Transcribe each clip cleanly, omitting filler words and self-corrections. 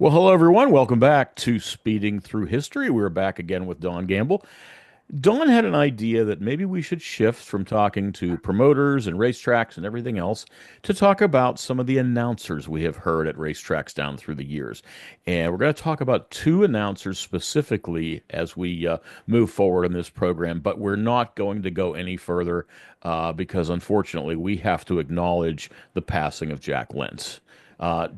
Well, hello everyone. Welcome back to Speeding Through History. We're back again with Don Gamble. Don had an idea that maybe we should shift from talking to promoters and racetracks and everything else to talk about some of the announcers we have heard at racetracks down through the years. And we're going to talk about two announcers specifically as we move forward in this program, but we're not going to go any further because unfortunately we have to acknowledge the passing of Jack Lentz.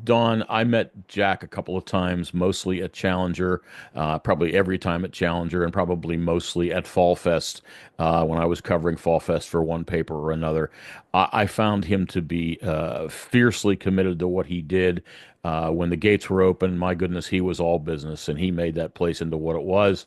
Don, I met Jack a couple of times, mostly at Challenger, probably every time at Challenger, and probably mostly at Fall Fest when I was covering Fall Fest for one paper or another. I found him to be fiercely committed to what he did. When the gates were open, my goodness, he was all business, and he made that place into what it was.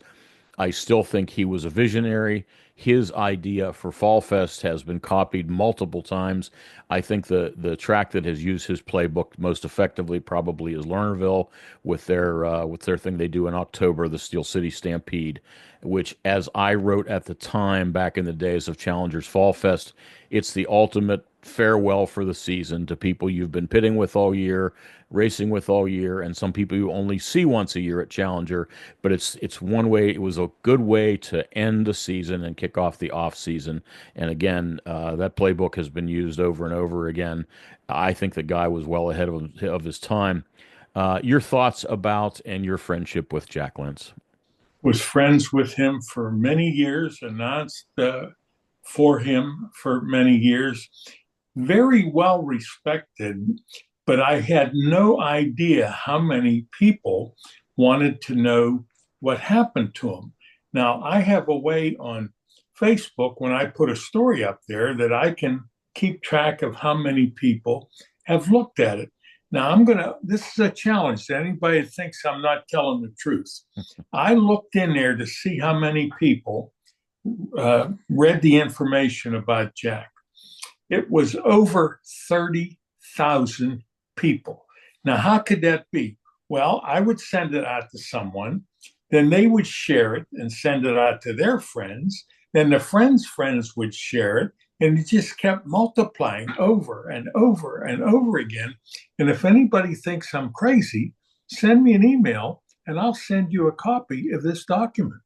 I still think he was a visionary. His idea for Fall Fest has been copied multiple times. I think the track that has used his playbook most effectively probably is Lernerville with their thing they do in October, the Steel City Stampede, which, as I wrote at the time back in the days of Challengers Fall Fest, it's the ultimate farewell for the season to people you've been pitting with all year, racing with all year, and some people you only see once a year at Challenger. But it's one way. It was a good way to end the season and kick off the off season. And again, that playbook has been used over and over again. I think the guy was well ahead of his time. Your thoughts about and your friendship with Jack Lentz? Was friends with him for many years, announced for him for many years, very well respected, but I had no idea how many people wanted to know what happened to him. Now, I have a way on Facebook when I put a story up there that I can keep track of how many people have looked at it. Now, this is a challenge to anybody that thinks I'm not telling the truth. I looked in there to see how many people read the information about Jack. It was over 30,000 people. Now, how could that be? Well, I would send it out to someone, then they would share it and send it out to their friends. Then the friends' friends would share it, and it just kept multiplying over and over and over again. And if anybody thinks I'm crazy, send me an email and I'll send you a copy of this document.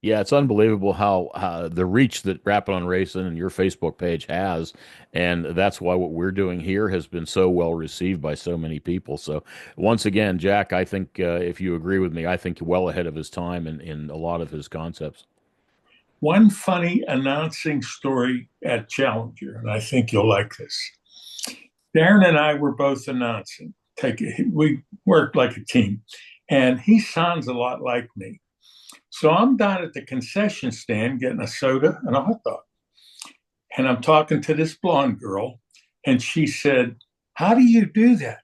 Yeah, it's unbelievable how the reach that Rapid on Racing and your Facebook page has, and that's why what we're doing here has been so well received by so many people. So, once again, Jack, I think if you agree with me, I think well ahead of his time in a lot of his concepts. One funny announcing story at Challenger, and I think you'll like this. Darren and I were both announcing. We worked like a team, and he sounds a lot like me. So I'm down at the concession stand getting a soda and a hot dog. And I'm talking to this blonde girl, and she said, "How do you do that?"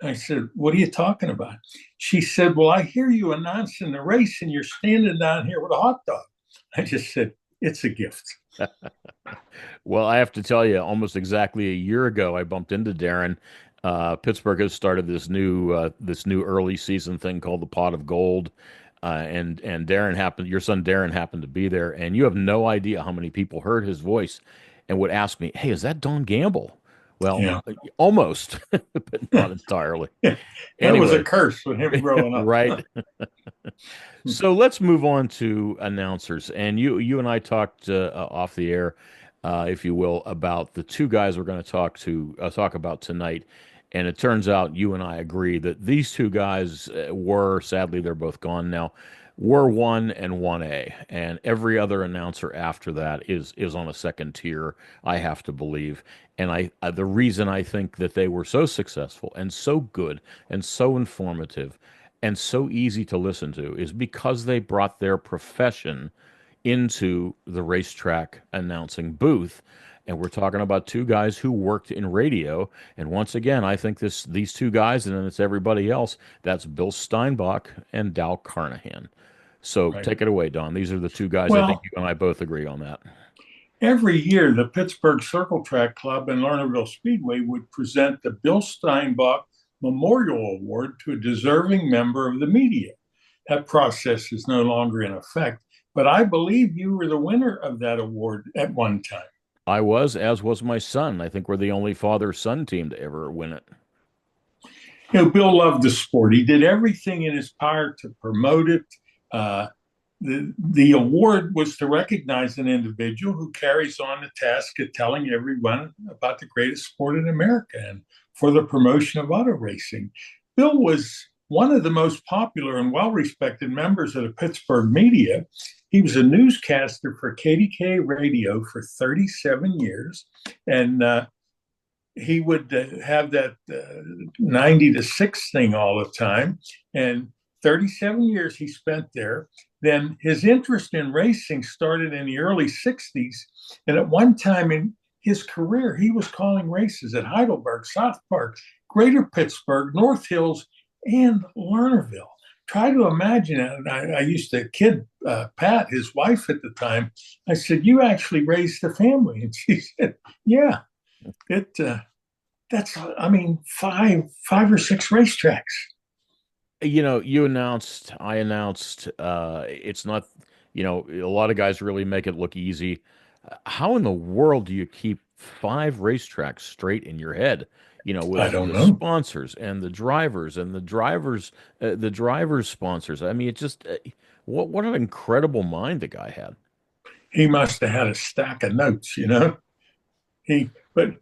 I said, "What are you talking about?" She said, "Well, I hear you announcing the race, and you're standing down here with a hot dog." I just said, "It's a gift." Well, I have to tell you, almost exactly a year ago, I bumped into Darren. Pittsburgh has started this new early season thing called the Pot of Gold, and your son Darren happened to be there, and you have no idea how many people heard his voice and would ask me, "Hey, is that Don Gamble?" Well, Yeah. almost, but not entirely. That was a Anyway, curse with him growing up. right. So let's move on to announcers. And you and I talked off the air, if you will, about the two guys we're going to talk about tonight. And it turns out you and I agree that these two guys were, sadly, they're both gone now, were one and one A, and every other announcer after that is on a second tier. I have to believe, and the reason I think that they were so successful and so good and so informative and so easy to listen to is because they brought their profession into the racetrack announcing booth. And we're talking about two guys who worked in radio. And once again, I think these two guys, and then it's everybody else, that's Bill Steinbach and Dal Carnahan. So Right. take it away, Don. These are the two guys I think Well, you and I both agree on that. every year, the Pittsburgh Circle Track Club and Lernerville Speedway would present the Bill Steinbach Memorial Award to a deserving member of the media. That process is no longer in effect, but I believe you were the winner of that award at one time. I was, as was my son. I think we're the only father-son team to ever win it. Bill loved the sport. He did everything in his power to promote it. Uh, the award was to recognize an individual who carries on the task of telling everyone about the greatest sport in America and for the promotion of auto racing. Bill was one of the most popular and well respected members of the Pittsburgh media. He was a newscaster for KDKA radio for 37 years. And he would have that 90 to 6 thing all the time. And 37 years he spent there. Then his interest in racing started in the early 60s. And at one time in his career, he was calling races at Heidelberg, South Park, Greater Pittsburgh, North Hills, and Lernerville. Try to imagine it. And I used to kid Pat, his wife at the time. I said, "You actually raised a family?" And she said, "Yeah, it that's I mean five or six racetracks." You announced, I announced, it's not, a lot of guys really make it look easy. How in the world do you keep five racetracks straight in your head? I With don't the know. sponsors and the drivers' sponsors. I mean, it just, what an incredible mind the guy had. He must have had a stack of notes. But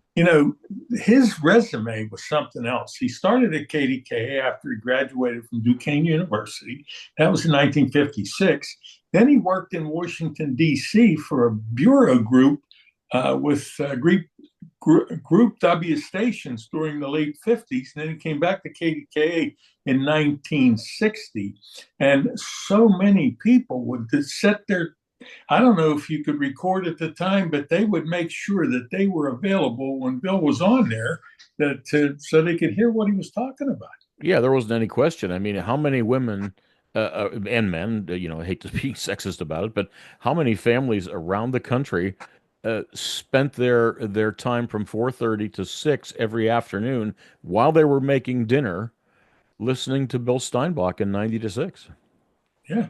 his resume was something else. He started at KDK after he graduated from Duquesne University. That was in 1956. Then he worked in Washington, D.C. for a bureau group with Group W stations during the late 50s. And then he came back to KDKA in 1960. And so many people would set their I don't know if you could record at the time, but they would make sure that they were available when Bill was on there, so they could hear what he was talking about. Yeah, there wasn't any question. I mean, how many women and men, I hate to be sexist about it, but how many families around the country spent their time from 4:30 to 6 every afternoon while they were making dinner listening to Bill Steinbach in 90 to 6? Yeah.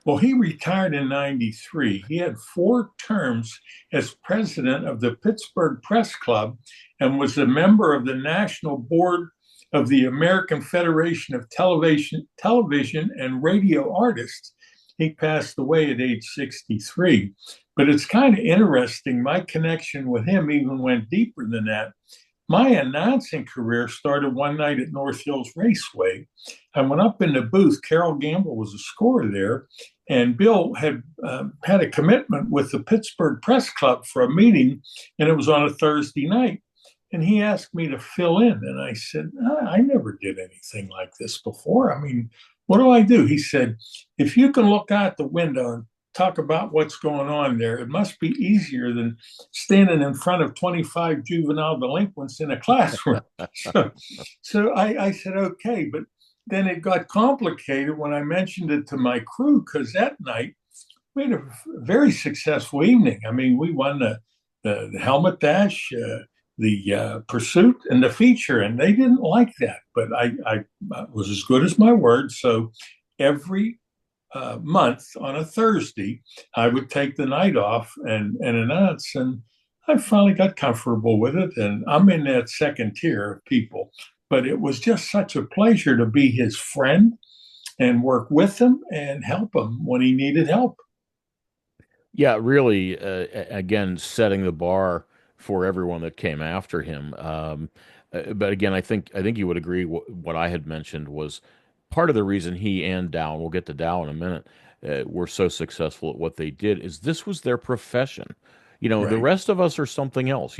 Well, he retired in 93. He had 4 terms as president of the Pittsburgh Press Club and was a member of the national board of the American Federation of Television and Radio Artists. He passed away at age 63. But it's kind of interesting. My connection with him even went deeper than that. My announcing career started one night at North Hills Raceway. I went up in the booth. Carol Gamble was a scorer there, and Bill had a commitment with the Pittsburgh Press Club for a meeting, and it was on a Thursday night. And he asked me to fill in, and I said, I never did anything like this before. I mean, what do I do? He said, if you can look out the window and talk about what's going on there, it must be easier than standing in front of 25 juvenile delinquents in a classroom. So I said, okay. But then it got complicated when I mentioned it to my crew, because that night we had a very successful evening. I mean, we won the helmet dash, the pursuit, and the feature, and they didn't like that. But I was as good as my word. So every month on a Thursday, I would take the night off and announce. And I finally got comfortable with it. And I'm in that second tier of people. But it was just such a pleasure to be his friend and work with him and help him when he needed help. Yeah, really, again, setting the bar for everyone that came after him. But again, I think you would agree what I had mentioned was part of the reason he and Dow, and we'll get to Dow in a minute, were so successful at what they did is this was their profession. The Right. rest of us are something else.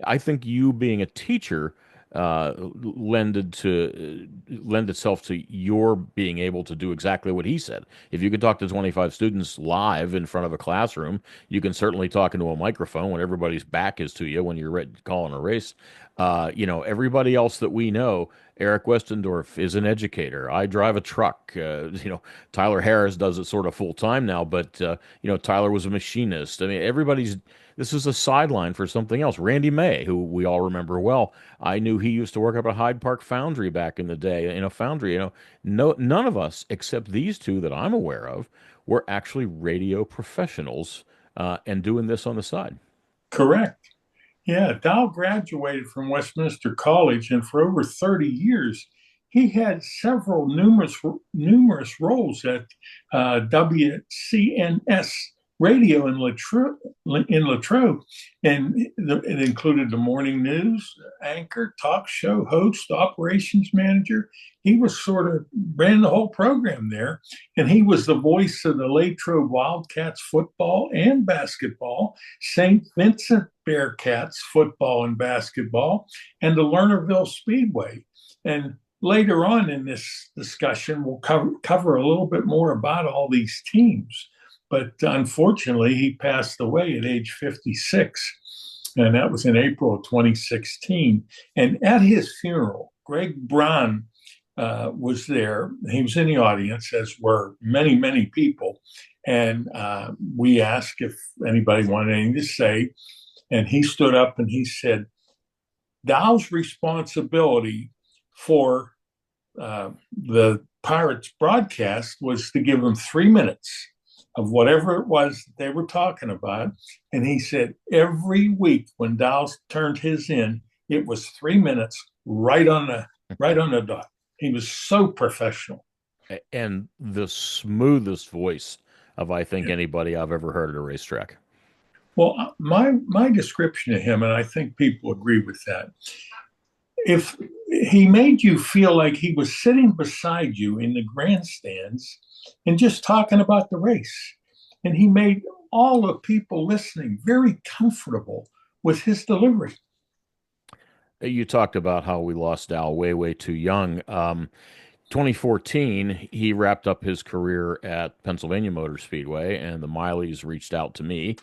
I think you being a teacher lend itself to your being able to do exactly what he said. If you could talk to 25 students live in front of a classroom, you can certainly talk into a microphone when everybody's back is to you when you're calling a race. Everybody else that we know, Eric Westendorf is an educator. I drive a truck. Tyler Harris does it sort of full time now, but Tyler was a machinist. I mean, this is a sideline for something else. Randy May, who we all remember well, I knew he used to work up at Hyde Park Foundry back in the day, in a foundry. No, none of us except these two that I'm aware of were actually radio professionals and doing this on the side. Correct. Yeah, Dow graduated from Westminster College, and for over 30 years, he had several numerous roles at WCNS radio in Latrobe, and it included the morning news anchor, talk show host, operations manager. He was sort of ran the whole program there, and he was the voice of the Latrobe Wildcats football and basketball, St. Vincent Bearcats football and basketball, and the Lernerville Speedway. And later on in this discussion, we'll cover a little bit more about all these teams. But unfortunately, he passed away at age 56, and that was in April of 2016. And at his funeral, Greg Braun was there. He was in the audience, as were many, many people. And we asked if anybody wanted anything to say. And he stood up and he said, Dow's responsibility for the Pirates broadcast was to give them 3 minutes of whatever it was that they were talking about. And he said every week when Dow turned his in, it was 3 minutes right on the dot. He was so professional. And the smoothest voice of, I think, Yeah. anybody I've ever heard at a racetrack. Well, my description of him, and I think people agree with that, if he made you feel like he was sitting beside you in the grandstands and just talking about the race. And he made all the people listening very comfortable with his delivery. You talked about how we lost Al way, way too young. 2014, he wrapped up his career at Pennsylvania Motor Speedway, and the Mileys reached out to me,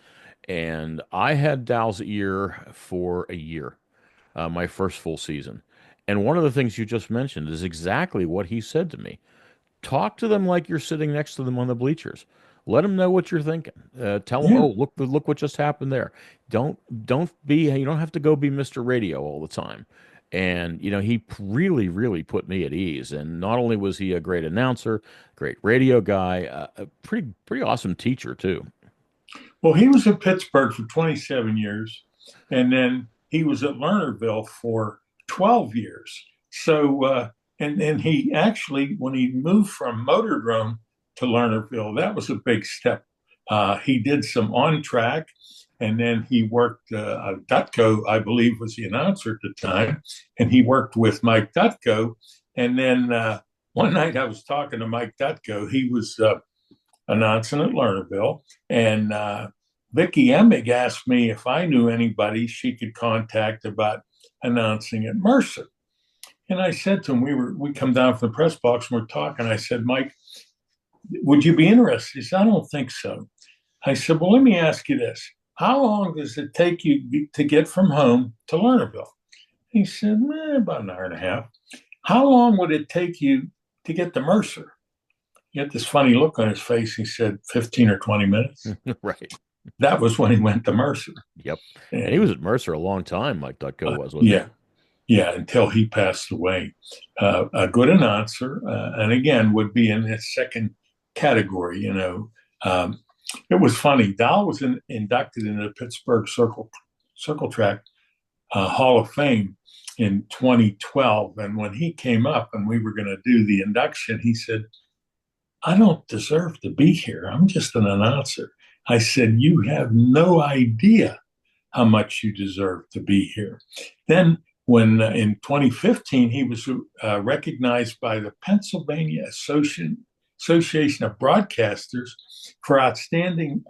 and I had Dow's ear for a year, my first full season. And one of the things you just mentioned is exactly what he said to me. Talk to them like you're sitting next to them on the bleachers. Let them know what you're thinking. Tell them, Yeah. oh, look what just happened there. Don't be. You don't have to go be Mr. Radio all the time. And he really, really put me at ease. And not only was he a great announcer, great radio guy, a pretty awesome teacher too. Well, he was in Pittsburgh for 27 years, and then he was at Lernerville for 12 years. So, and he actually, when he moved from Motordrome to Lernerville, that was a big step. He did some on track, and then he worked. Dutko, I believe, was the announcer at the time, and he worked with Mike Dutko. And then one night I was talking to Mike Dutko. He was announcing at Lernerville, and Vicki Emig asked me if I knew anybody she could contact about announcing at Mercer. And I said to him, we come down from the press box and we're talking. I said, Mike, would you be interested? He said, I don't think so. I said, well, let me ask you this. How long does it take you to get from home to Lernerville? He said, about an hour and a half. How long would it take you to get to Mercer? He had this funny look on his face. He said 15 or 20 minutes. Right. That was when he went to Mercer. Yep. And he was at Mercer a long time, Mike Dutko was, wasn't Yeah. Yeah, until he passed away. A good announcer, and again, would be in his second category. It was funny. Dow was inducted into the Pittsburgh Circle Track Hall of Fame in 2012, and when he came up and we were going to do the induction, he said, I don't deserve to be here. I'm just an announcer. I said, you have no idea how much you deserve to be here. Then, when in 2015 he was recognized by the Pennsylvania Association of Broadcasters for outstanding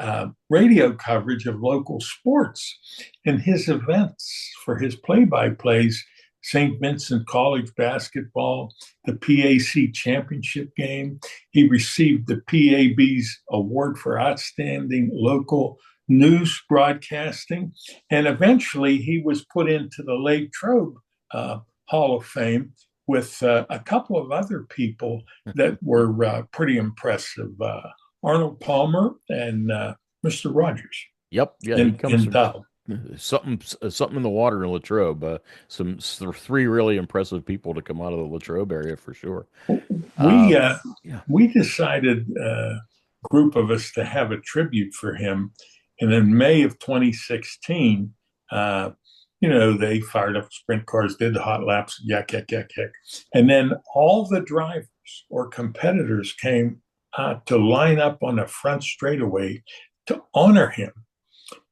radio coverage of local sports, and his events for his play-by-plays, St. Vincent College basketball, the PAC championship game. He received the PAB's award for outstanding local news broadcasting. And eventually he was put into the Latrobe Hall of Fame with a couple of other people that were pretty impressive. Arnold Palmer and Mr. Rogers. Yep. Yeah. And, He comes from Dow. something in the water in Latrobe. Three really impressive people to come out of the Latrobe area for sure. We Yeah. we decided, a group of us, to have a tribute for him. And in May of 2016, they fired up sprint cars, did the hot laps, yak, yak, yak, yak. And then all the drivers or competitors came to line up on the front straightaway to honor him.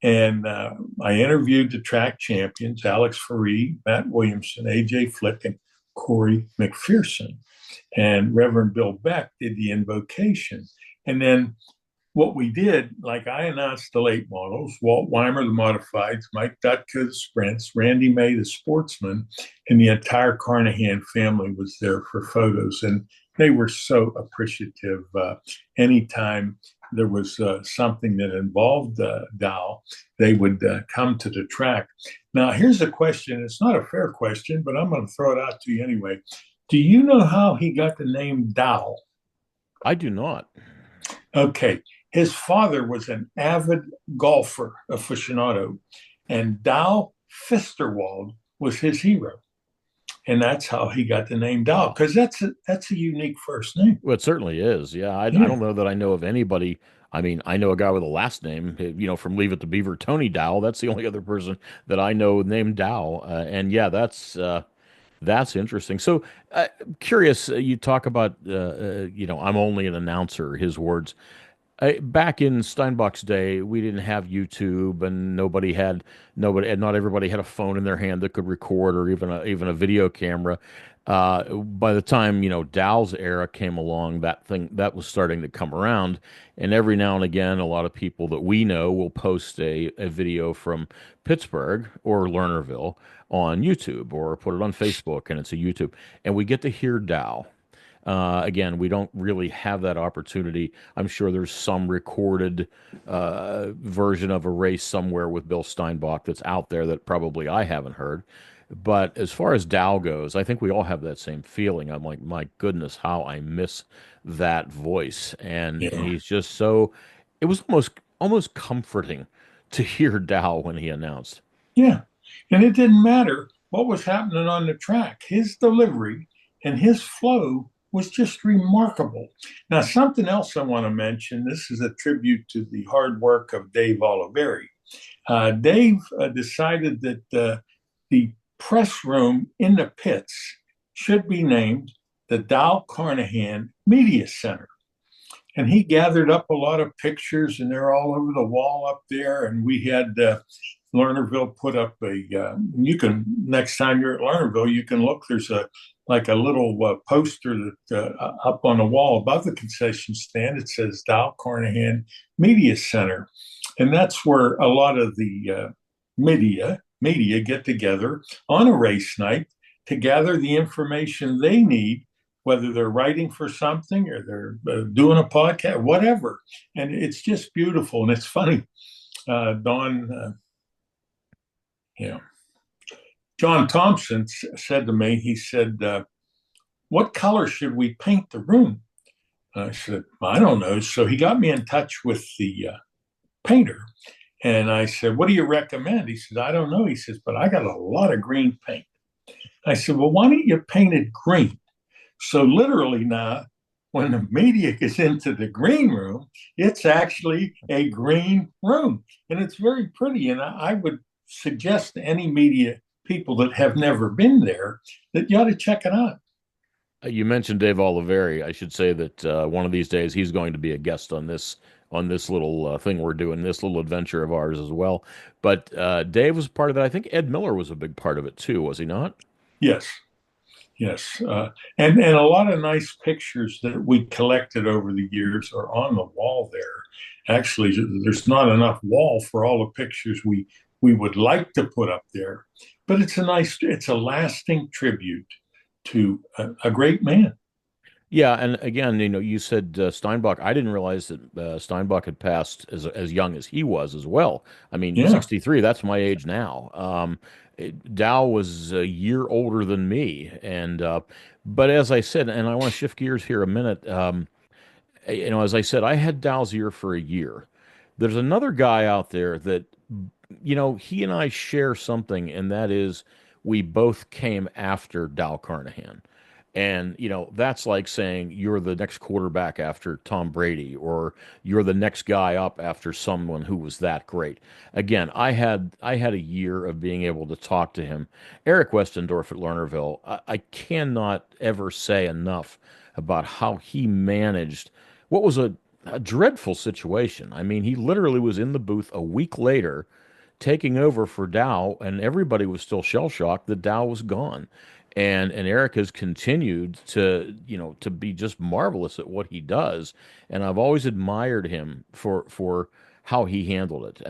And I interviewed the track champions, Alex Faree, Matt Williamson, AJ Flick, and Corey McPherson. And Reverend Bill Beck did the invocation. And then what we did, like I announced the late models, Walt Weimer, the modifieds, Mike Dutka, the sprints, Randy May, the sportsman, and the entire Carnahan family was there for photos. And they were so appreciative. Anytime there was something that involved Dow, they would come to the track. Now, here's a question. It's not a fair question, but I'm going to throw it out to you anyway. Do you know how he got the name Dow? I do not. Okay. His father was an avid golfer aficionado, and Dow Fisterwald was his hero. And that's how he got the name Dow, Wow. because that's a unique first name. Well, it certainly is. Yeah, I Yeah. don't know that I know of anybody. I mean, I know a guy with a last name, from Leave It to Beaver, Tony Dow. That's the only other person that I know named Dow. And yeah, that's interesting. So, curious, you talk about, I'm only an announcer, his words. Back in Steinbach's day, we didn't have YouTube, and not everybody had a phone in their hand that could record, or even a video camera. By the time Dow's era came along, that thing that was starting to come around, and every now and again, a lot of people that we know will post a video from Pittsburgh or Lernerville on YouTube, or put it on Facebook, and it's a YouTube, and we get to hear Dow. Again, we don't really have that opportunity. I'm sure there's some recorded version of a race somewhere with Bill Steinbach that's out there that probably I haven't heard. But as far as Dow goes, I think we all have that same feeling. I'm like, my goodness, how I miss that voice. And Yeah. he's just so, it was almost comforting to hear Dow when he announced. Yeah. And it didn't matter what was happening on the track. His delivery and his flow was just remarkable. Now, something else I want to mention, this is a tribute to the hard work of Dave Oliveri. Dave decided that the press room in the pits should be named the Dow Carnahan Media Center. And he gathered up a lot of pictures, and they're all over the wall up there. And we had Lernerville put up you can, next time you're at Lernerville, you can look, there's a little poster that up on the wall above the concession stand. It says Dow Carnahan Media Center. And that's where a lot of the media get together on a race night to gather the information they need, whether they're writing for something or they're doing a podcast, whatever. And it's just beautiful. And it's funny. Don, you know, John Thompson said to me, he said, what color should we paint the room? I said, I don't know. So he got me in touch with the painter. And I said, what do you recommend? He says, I don't know. He says, but I got a lot of green paint. I said, well, why don't you paint it green? So literally now, when the media gets into the green room, it's actually a green room. And it's very pretty. And I would suggest to any media people that have never been there that you ought to check it out. You mentioned Dave Oliveri. I should say that one of these days he's going to be a guest on this little thing we're doing, this little adventure of ours as well. But Dave was part of it. I think Ed Miller was a big part of it too, was he not? Yes, yes. And a lot of nice pictures that we collected over the years are on the wall there. Actually, there's not enough wall for all the pictures we would like to put up there, but it's a lasting tribute to a great man. Yeah, and again, you said Steinbach. I didn't realize that Steinbach had passed as young as he was as well. I mean, Yeah. 63, that's my age now. Dow was a year older than me, and but as I said, and I want to shift gears here a minute. As I said, I had Dow's ear for a year. There's another guy out there that, he and I share something, and that is we both came after Dow Carnahan. And, that's like saying you're the next quarterback after Tom Brady, or you're the next guy up after someone who was that great. Again, I had a year of being able to talk to him. Eric Westendorf at Lernerville, I cannot ever say enough about how he managed what was a dreadful situation. I mean, he literally was in the booth a week later taking over for Dow, and everybody was still shell shocked that Dow was gone. And Eric has continued to be just marvelous at what he does, and I've always admired him for how he handled it.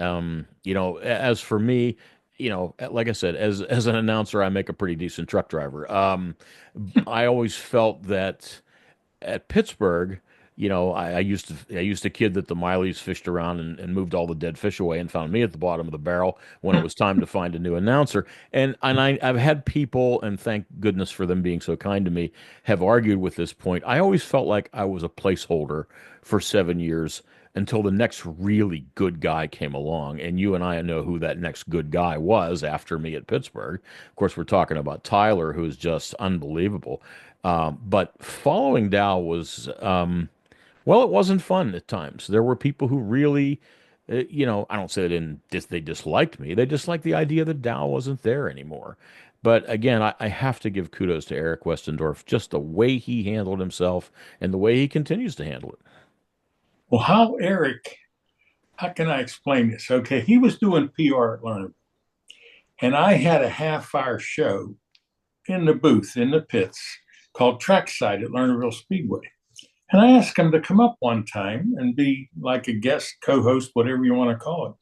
As for me, like I said, as an announcer, I make a pretty decent truck driver. I always felt that at Pittsburgh, I used to kid that the Mileys fished around and moved all the dead fish away and found me at the bottom of the barrel when it was time to find a new announcer. And I've had people, and thank goodness for them being so kind to me, have argued with this point. I always felt like I was a placeholder for 7 years until the next really good guy came along. And you and I know who that next good guy was after me at Pittsburgh. Of course, we're talking about Tyler, who's just unbelievable. But following Dow was, well, it wasn't fun at times. There were people who really, I don't say they disliked me. They disliked the idea that Dow wasn't there anymore. But again, I have to give kudos to Eric Westendorf, just the way he handled himself and the way he continues to handle it. Well, how can I explain this? Okay, he was doing PR at Lernerville, and I had a half-hour show in the booth in the pits called Trackside at Lernerville Speedway. And I asked him to come up one time and be like a guest co-host, whatever you want to call it.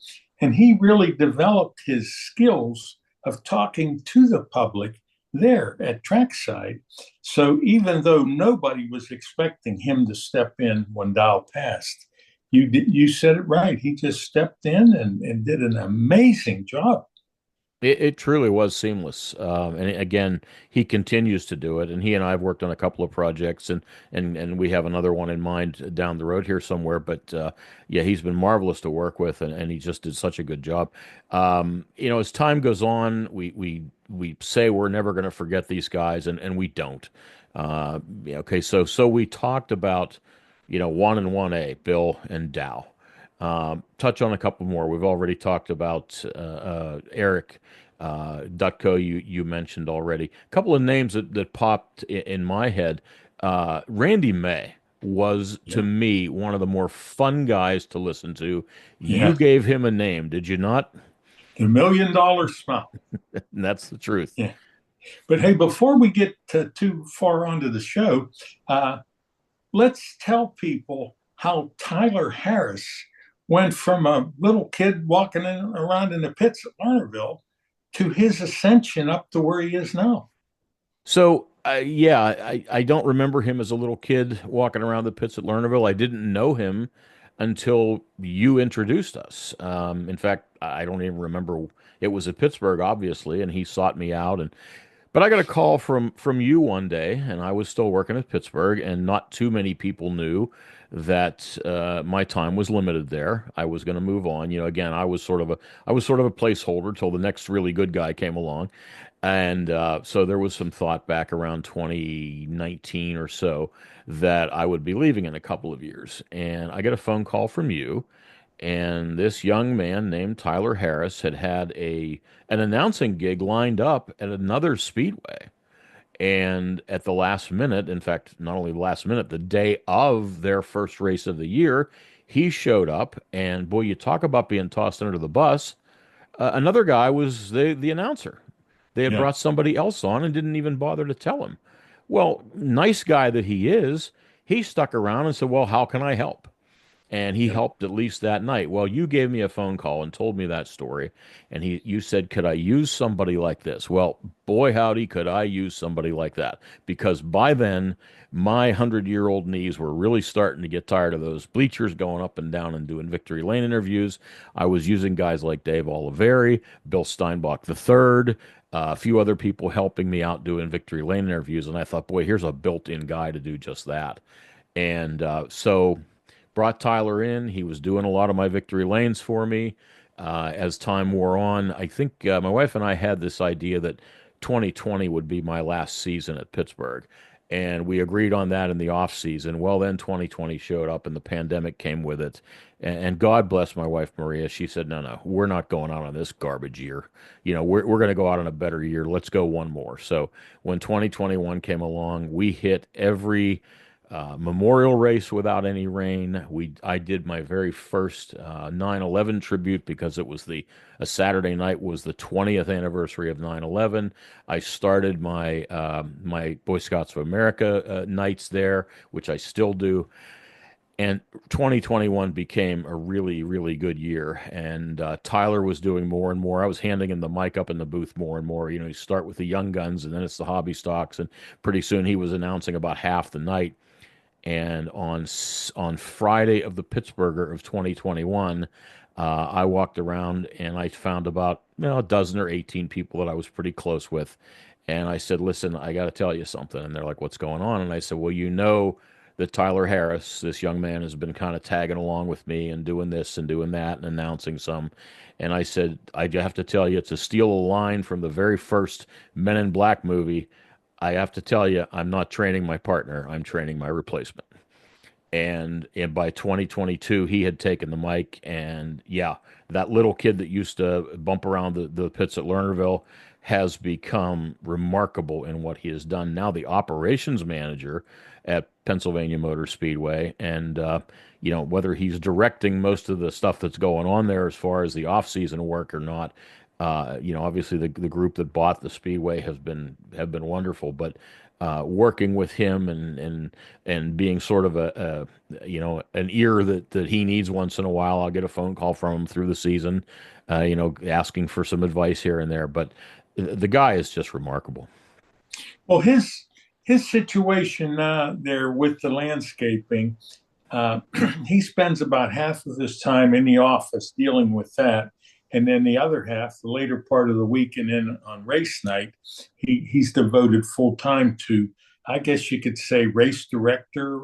And he really developed his skills of talking to the public there at Trackside. So even though nobody was expecting him to step in when Dow passed, you said it right. He just stepped in and did an amazing job. It truly was seamless. And again, he continues to do it. And he and I have worked on a couple of projects, and we have another one in mind down the road here somewhere. But yeah, he's been marvelous to work with, and he just did such a good job. As time goes on, we say we're never going to forget these guys, and we don't. Yeah, okay, so we talked about, 1 and 1A, Bill and Dow. Touch on a couple more. We've already talked about Eric Dutko. You mentioned already a couple of names that popped in my head. Randy May was to Yeah. me one of the more fun guys to listen to. You Yeah. gave him a name, did you not? The $1 million smile. And that's the truth. Yeah. But hey, before we get too far onto the show, uh, let's tell people how Tyler Harris went from a little kid walking around in the pits at Lernerville to his ascension up to where he is now. So, yeah, I don't remember him as a little kid walking around the pits at Lernerville. I didn't know him until you introduced us. In fact, I don't even remember. It was at Pittsburgh, obviously, and he sought me out. But I got a call from you one day, and I was still working at Pittsburgh, and not too many people knew that my time was limited there. I was going to move on. Again, I was sort of a placeholder till the next really good guy came along, and so there was some thought back around 2019 or so that I would be leaving in a couple of years. And I get a phone call from you, and this young man named Tyler Harris had an announcing gig lined up at another speedway. And at the last minute, in fact, not only the last minute, the day of their first race of the year, he showed up. And boy, you talk about being tossed under the bus. Another guy was the announcer. They had Yeah. brought somebody else on and didn't even bother to tell him. Well, nice guy that he is, he stuck around and said, "Well, how can I help?" And he Yeah. helped at least that night. Well, you gave me a phone call and told me that story, and you said, "Could I use somebody like this?" Well, boy, howdy, could I use somebody like that? Because by then, my 100-year-old knees were really starting to get tired of those bleachers going up and down and doing Victory Lane interviews. I was using guys like Dave Oliveri, Bill Steinbach III, a few other people helping me out doing Victory Lane interviews, and I thought, boy, here's a built-in guy to do just that. And so brought Tyler in. He was doing a lot of my victory lanes for me. As time wore on, I think my wife and I had this idea that 2020 would be my last season at Pittsburgh. and we agreed on that in the off season. Well, then 2020 showed up and the pandemic came with it. And God bless my wife Maria. She said, "No, no, we're not going out on this garbage year. We're going to go out on a better year. Let's go one more." So when 2021 came along, we hit every memorial race without any rain. I did my very first 9/11 tribute because it was the a Saturday night was the 20th anniversary of 9/11. I started my Boy Scouts of America nights there, which I still do. And 2021 became a really, really good year. And Tyler was doing more and more. I was handing him the mic up in the booth more and more. You start with the young guns, and then it's the hobby stocks, and pretty soon he was announcing about half the night. And on Friday of the Pittsburgher of 2021, I walked around and I found about a dozen or 18 people that I was pretty close with. And I said, "Listen, I got to tell you something." And they're like, "What's going on?" And I said, "Well, that Tyler Harris, this young man, has been kind of tagging along with me and doing this and doing that and announcing some." And I said, "I have to tell you, to steal a line from the very first Men in Black movie, I have to tell you, I'm not training my partner. I'm training my replacement." And by 2022, he had taken the mic. And yeah, that little kid that used to bump around the pits at Lernerville has become remarkable in what he has done. Now, the operations manager at Pennsylvania Motor Speedway, and whether he's directing most of the stuff that's going on there as far as the off-season work or not. Obviously the group that bought the speedway have been wonderful, but working with him and being sort of an ear that he needs once in a while. I'll get a phone call from him through the season, asking for some advice here and there. But the guy is just remarkable. Well, his situation there with the landscaping, uh, he spends about half of his time in the office dealing with that, and then the other half, the later part of the week, and then on race night, he's devoted full time to, I guess you could say, race director.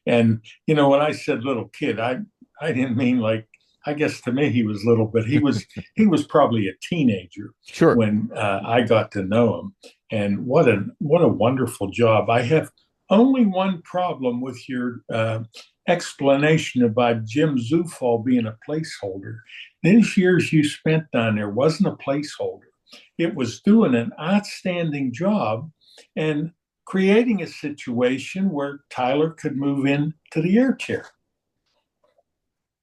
And when I said little kid, I didn't mean like. I guess to me he was little, but he was probably a teenager Sure. when I got to know him. And what a wonderful job! I have only one problem with your explanation about Jim Zufall being a placeholder. These years you spent down there wasn't a placeholder; it was doing an outstanding job and creating a situation where Tyler could move into the air chair.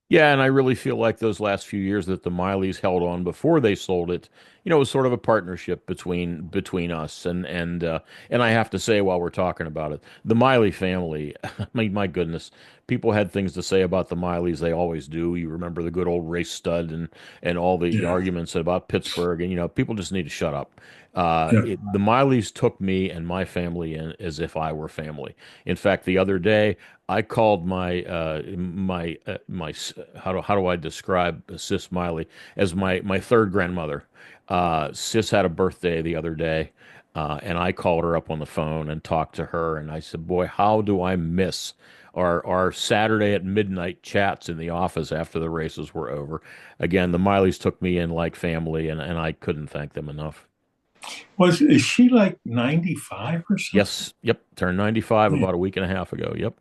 Yeah, and I really feel like those last few years that the Mileys held on before they sold it, it was sort of a partnership between us. And I have to say, while we're talking about it, the Miley family, my goodness, people had things to say about the Mileys. They always do. You remember the good old race stud and all the Yeah, arguments about Pittsburgh, and people just need to shut up. yeah, The Mileys took me and my family in as if I were family. In fact, the other day, I called how do I describe Sis Miley as my third grandmother. Sis had a birthday the other day, and I called her up on the phone and talked to her, and I said, "Boy, how do I miss our Saturday at midnight chats in the office after the races were over?" Again, the Mileys took me in like family, and I couldn't thank them enough. is she like 95 or something? Yes, yep, turned 95 Yeah. about a week and a half ago. Yep.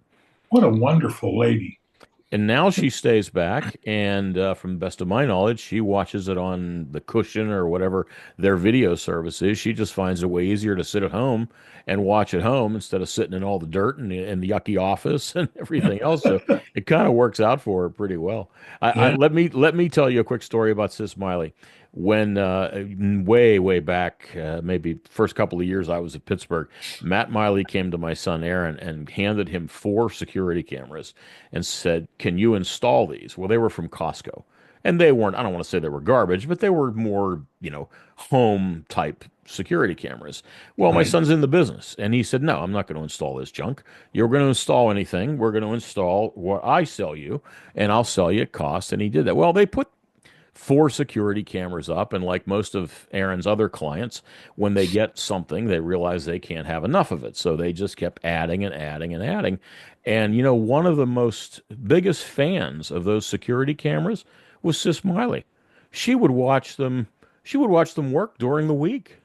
What a wonderful lady. And now she stays back, and from the best of my knowledge, she watches it on the Cushion or whatever their video service is. She just finds it way easier to sit at home and watch at home instead of sitting in all the dirt and the yucky office and everything else. So it kind of works out for her pretty well. Yeah. Let me tell you a quick story about Sis Miley. When way back, maybe first couple of years I was at Pittsburgh, Matt Miley came to my son Aaron and handed him 4 security cameras and said, "Can you install these?" Well, they were from Costco. And they weren't, I don't want to say they were garbage, but they were more, home type security cameras. Well, my Right. son's in the business. And he said, "No, I'm not going to install this junk. You're going to install anything. We're going to install what I sell you, and I'll sell you at cost." And he did that. Well, they put 4 security cameras up. And like most of Aaron's other clients, when they get something, they realize they can't have enough of it. So they just kept adding and adding and adding. And, one of the most biggest fans of those security cameras was Sis Miley. She would watch them. She would watch them work during the week.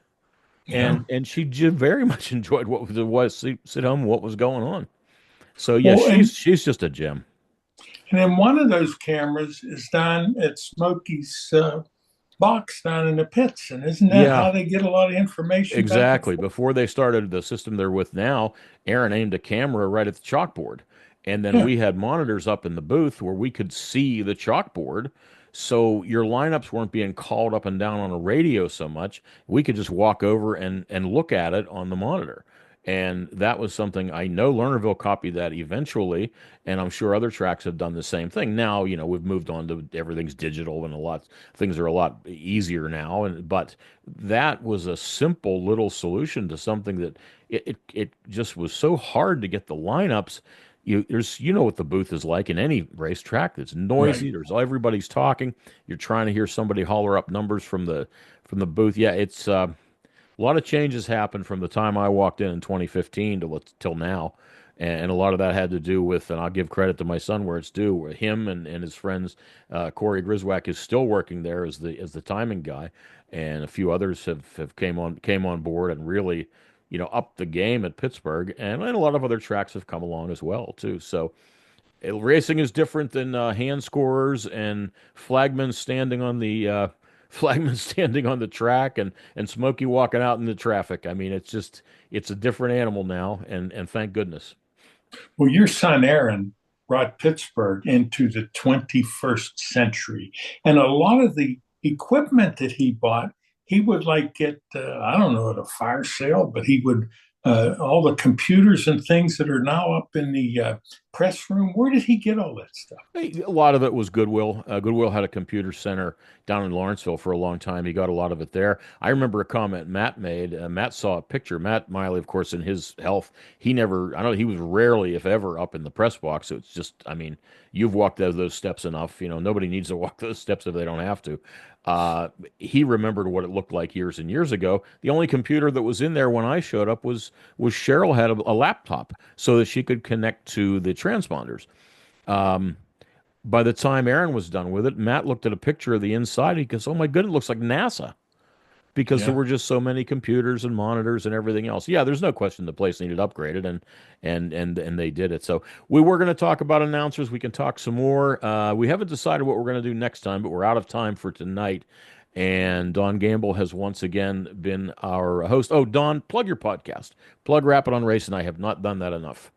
Yeah. and she very much enjoyed what was sit home what was going on. So yeah, Well, she's just a gem. and then one of those cameras is down at Smokey's box down in the pits, and isn't that Yeah, how they get a lot of information back and exactly. forth? Before they started the system they're with now, Aaron aimed a camera right at the chalkboard. And then Yeah. we had monitors up in the booth where we could see the chalkboard. So your lineups weren't being called up and down on a radio so much. We could just walk over and look at it on the monitor. And that was something I know Lernerville copied that eventually, and I'm sure other tracks have done the same thing. Now, we've moved on to everything's digital and a lot things are a lot easier now. And but that was a simple little solution to something that it just was so hard to get the lineups. You know what the booth is like in any racetrack. It's Right. noisy. There's everybody's talking. You're trying to hear somebody holler up numbers from the booth. Yeah, it's a lot of changes happened from the time I walked in 2015 till now. And a lot of that had to do with, and I'll give credit to my son where it's due. Him and his friends, Corey Griswack is still working there as the timing guy, and a few others have came on board and really, upped the game at Pittsburgh, and a lot of other tracks have come along as well too. So racing is different than hand scorers and flagmen standing on the flagmen standing on the track and Smokey walking out in the traffic. I mean, it's a different animal now, and thank goodness. Well, your son Aaron brought Pittsburgh into the 21st century, and a lot of the equipment that he bought, he would like get I don't know at a fire sale, but he would all the computers and things that are now up in the press room. Where did he get all that stuff? Hey, a lot of it was Goodwill. Goodwill had a computer center down in Lawrenceville for a long time. He got a lot of it there. I remember a comment Matt made. Matt saw a picture. Matt Miley, of course, in his health, he never, I know he was rarely, if ever, up in the press box. So it's just, I mean, you've walked those steps enough. Nobody needs to walk those steps if they don't have to. Uh, he remembered what it looked like years and years ago. The only computer that was in there when I showed up was Cheryl had a laptop so that she could connect to the transponders. Um, by the time Aaron was done with it, Matt looked at a picture of the inside. He goes, "Oh my goodness, it looks like NASA," because there Yeah. were just so many computers and monitors and everything else. Yeah, there's no question the place needed upgraded, and they did it. So we were going to talk about announcers. We can talk some more. We haven't decided what we're going to do next time, but we're out of time for tonight. And Don Gamble has once again been our host. Oh, Don, plug your podcast. Plug Rapid on Race, and I have not done that enough.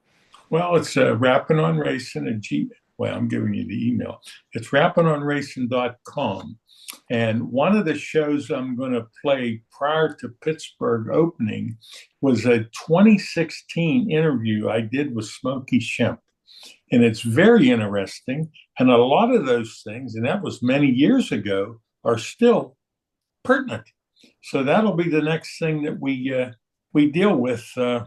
Well, it's Rapping on Racing and G. Well, I'm giving you the email. It's rappingonracing.com. And one of the shows I'm going to play prior to Pittsburgh opening was a 2016 interview I did with Smokey Shemp. And it's very interesting. And a lot of those things, and that was many years ago, are still pertinent. So that'll be the next thing that we deal with in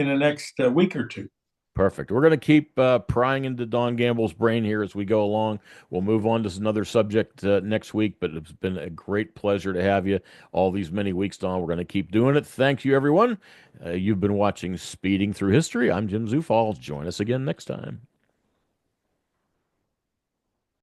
the next week or two. Perfect. We're going to keep prying into Don Gamble's brain here as we go along. We'll move on to another subject next week, but it's been a great pleasure to have you all these many weeks, Don. We're going to keep doing it. Thank you, everyone. You've been watching Speeding Through History. I'm Jim Zufall. Join us again next time.